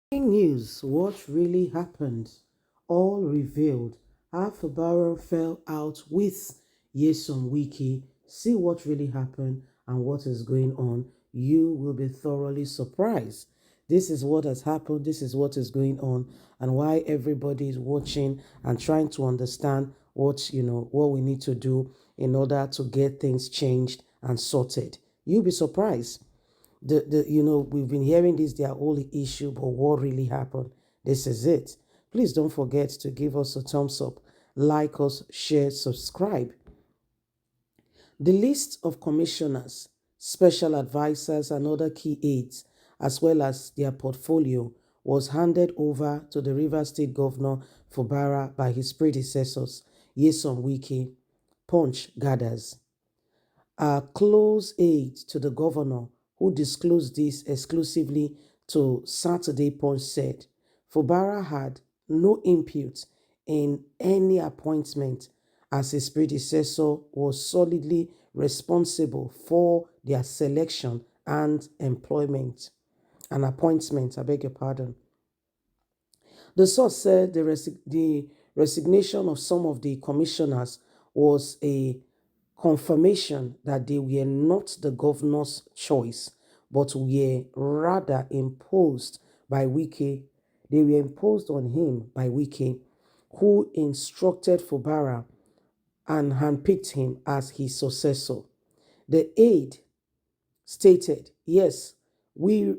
Breaking news, what really happened? All revealed. How Fubara fell out with Yeson Wike. See what really happened and what is going on. You will be thoroughly surprised. This is what has happened. This is what is going on, and why everybody is watching and trying to understand what we need to do in order to get things changed and sorted. You'll be surprised. We've been hearing this their only issue, but what really happened? This is it. Please don't forget to give us a thumbs up, like us, share, subscribe. The list of commissioners, special advisors, and other key aides, as well as their portfolio, was handed over to the Rivers State Governor Fubara by his predecessors, Yeson Wike. Punch gathers. A close aide to the governor, who disclosed this exclusively to Saturday Punch, said Fubara had no input in any appointment, as his predecessor was solidly responsible for their selection and employment. An appointment, I beg your pardon. The source said the resignation of some of the commissioners was a confirmation that they were not the governor's choice, but were rather imposed by Wike. They were imposed on him by Wike, who instructed Fubara and handpicked him as his successor. The aide stated, we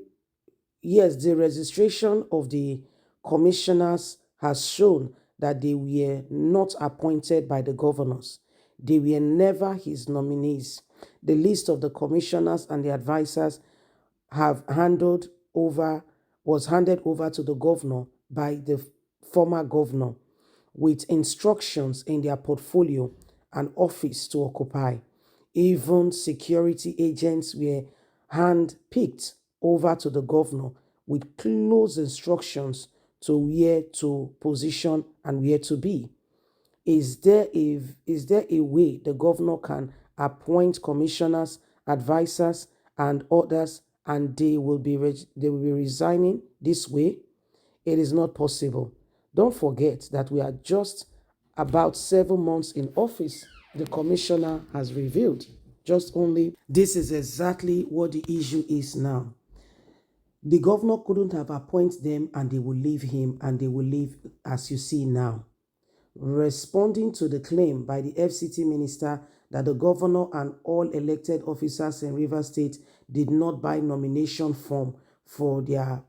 the registration of the commissioners has shown that they were not appointed by the governors. They were never his nominees. The list of the commissioners and the advisors have handed over was handed over to the governor by the former governor, with instructions in their portfolio and office to occupy. Even security agents were hand-picked over to the governor with close instructions to where to position and where to be. Is there a way the governor can appoint commissioners, advisors, and others, and they will be resigning this way? It is not possible. Don't forget that we are just about 7 months in office. The commissioner has revealed just only. This is exactly what the issue is now. The governor couldn't have appointed them, and they will leave him, and they will leave as you see now. Responding to the claim by the FCT minister that the governor and all elected officers in Rivers State did not buy nomination form for their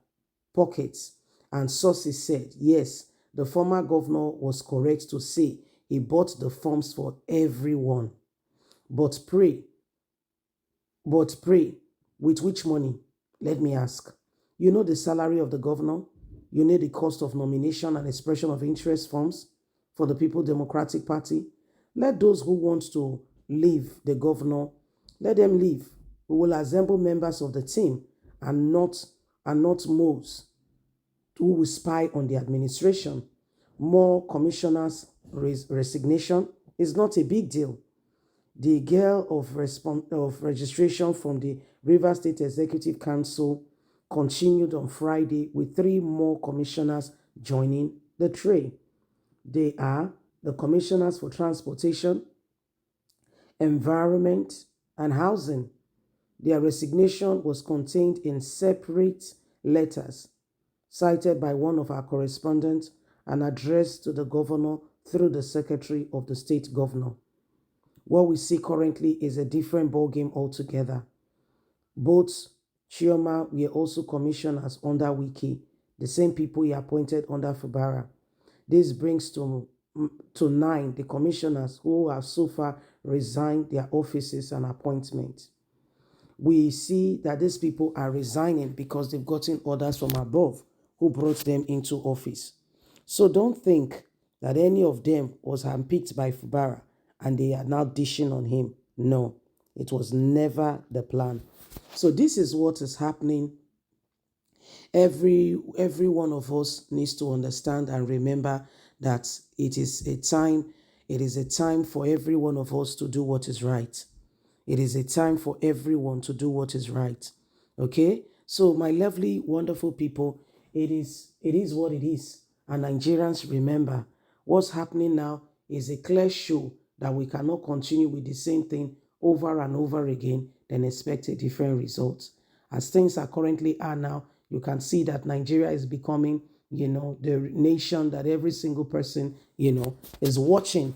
pockets, and sources said, yes, the former governor was correct to say he bought the forms for everyone. But pray, with which money? Let me ask. You know the salary of the governor? You know the cost of nomination and expression of interest forms for the People Democratic Party? Let those who want to leave the governor, let them leave. We will assemble members of the team and not moles who will spy on the administration. More commissioners' resignation is not a big deal. The girl of registration from the Rivers State Executive Council continued on Friday with 3 more commissioners joining the tray. They are the commissioners for transportation, environment, and housing. Their resignation was contained in separate letters cited by one of our correspondents and addressed to the governor through the secretary of the state governor. What we see currently is a different ballgame altogether. Both Chioma were also commissioners under Wike, the same people he appointed under Fubara. This brings to 9 the commissioners who have so far resigned their offices and appointments. We see that these people are resigning because they've gotten orders from above who brought them into office. So don't think that any of them was handpicked by Fubara and they are now dishing on him. No, it was never the plan. So this is what is happening. Every one of us needs to understand and remember that it is a time for every one of us to do what is right. It is a time for everyone to do what is right. Okay? So my lovely, wonderful people, it is what it is. And Nigerians, remember, what's happening now is a clear show that we cannot continue with the same thing over and over again and expect a different result. As things are currently are now, you can see that Nigeria is becoming, the nation that every single person, is watching.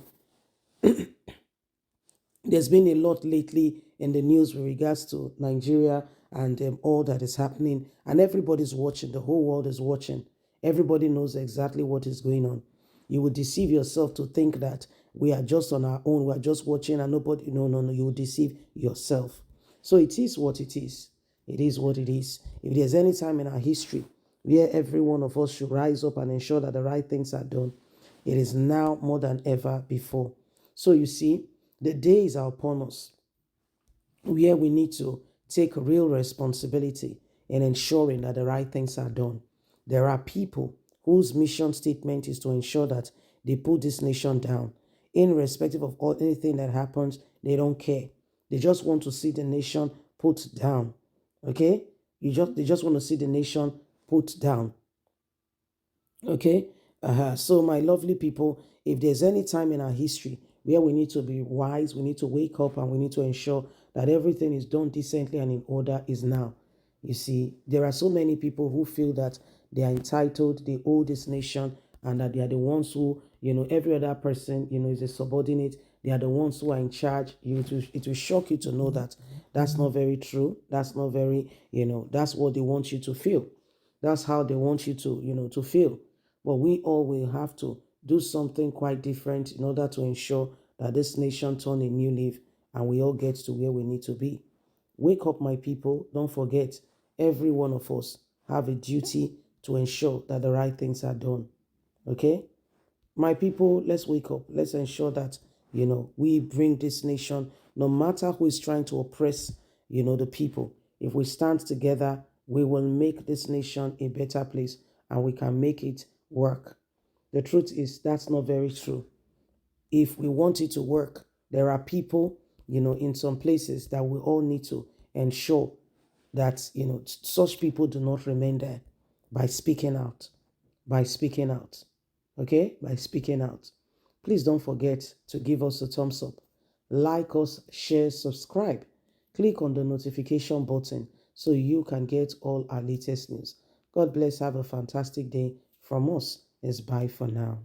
There's been a lot lately in the news with regards to Nigeria and all that is happening, and everybody's watching. The whole world is watching. Everybody knows exactly what is going on. You would deceive yourself to think that we are just on our own, we are just watching, and nobody. No, no, no. You will deceive yourself. So it is what it is. It is what it is. If there's any time in our history where every one of us should rise up and ensure that the right things are done, it is now more than ever before. So you see, the days are upon us where we need to take real responsibility in ensuring that the right things are done. There are people whose mission statement is to ensure that they put this nation down. Irrespective of anything that happens, they don't care. They just want to see the nation put down. Okay? They just want to see the nation put down. Okay? So, my lovely people, if there's any time in our history where we need to be wise, we need to wake up and we need to ensure that everything is done decently and in order, is now. You see, there are so many people who feel that they are entitled, they owe this nation, and that they are the ones who, every other person, is a subordinate. They are the ones who are in charge. It will shock you to know that that's not very true. That's not very, that's what they want you to feel. That's how they want you to, to feel. But we all will have to do something quite different in order to ensure that this nation turn a new leaf and we all get to where we need to be. Wake up, my people. Don't forget, every one of us have a duty to ensure that the right things are done. Okay? My people, let's wake up. Let's ensure that, we bring this nation, no matter who is trying to oppress, the people. If we stand together, we will make this nation a better place and we can make it work. The truth is, that's not very true. If we want it to work, there are people, in some places that we all need to ensure that, such people do not remain there by speaking out, by speaking out. Okay? By speaking out. Please don't forget to give us a thumbs up, like us, share, subscribe. Click on the notification button so you can get all our latest news. God bless. Have a fantastic day. From us, it's bye for now.